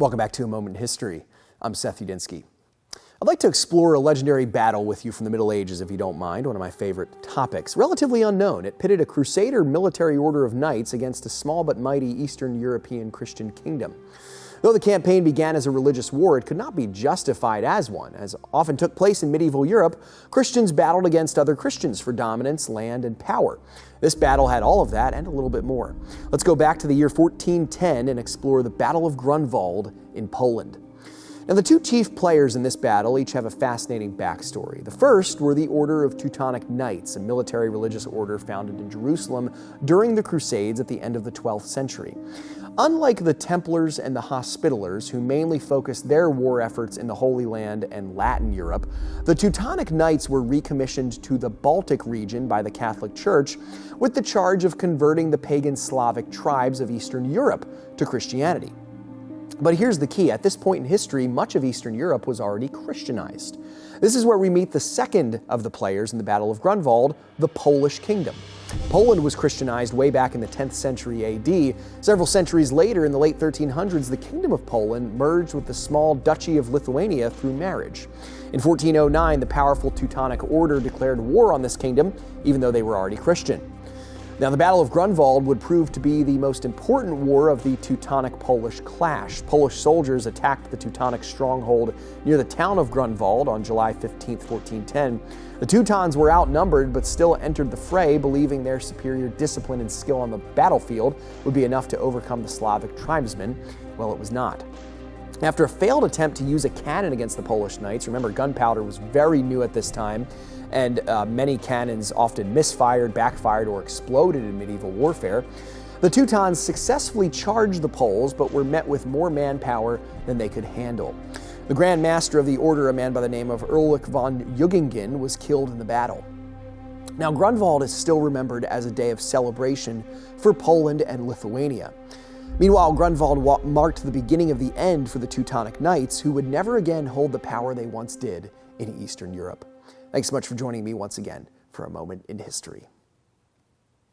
Welcome back to A Moment in History. I'm Seth Udinsky. I'd like to explore a legendary battle with you from the Middle Ages, if you don't mind, one of my favorite topics. Relatively unknown, it pitted a crusader military order of knights against a small but mighty Eastern European Christian kingdom. Though the campaign began as a religious war, it could not be justified as one. As often took place in medieval Europe, Christians battled against other Christians for dominance, land, and power. This battle had all of that and a little bit more. Let's go back to the year 1410 and explore the Battle of Grunwald in Poland. Now, the two chief players in this battle each have a fascinating backstory. The first were the Order of Teutonic Knights, a military religious order founded in Jerusalem during the Crusades at the end of the 12th century. Unlike the Templars and the Hospitallers, who mainly focused their war efforts in the Holy Land and Latin Europe, the Teutonic Knights were recommissioned to the Baltic region by the Catholic Church with the charge of converting the pagan Slavic tribes of Eastern Europe to Christianity. But here's the key. At this point in history, much of Eastern Europe was already Christianized. This is where we meet the second of the players in the Battle of Grunwald, the Polish kingdom. Poland was Christianized way back in the 10th century AD. Several centuries later, in the late 1300s, the Kingdom of Poland merged with the small Duchy of Lithuania through marriage. In 1409, the powerful Teutonic Order declared war on this kingdom, even though they were already Christian. Now, the Battle of Grunwald would prove to be the most important war of the Teutonic-Polish clash. Polish soldiers attacked the Teutonic stronghold near the town of Grunwald on July 15, 1410. The Teutons were outnumbered but still entered the fray, believing their superior discipline and skill on the battlefield would be enough to overcome the Slavic tribesmen. Well, it was not. After a failed attempt to use a cannon against the Polish knights, remember gunpowder was very new at this time, and many cannons often misfired, backfired, or exploded in medieval warfare, the Teutons successfully charged the Poles, but were met with more manpower than they could handle. The Grand Master of the Order, a man by the name of Ulrich von Juggingen, was killed in the battle. Now, Grunwald is still remembered as a day of celebration for Poland and Lithuania. Meanwhile, Grunwald marked the beginning of the end for the Teutonic Knights, who would never again hold the power they once did in Eastern Europe. Thanks so much for joining me once again for A Moment in History.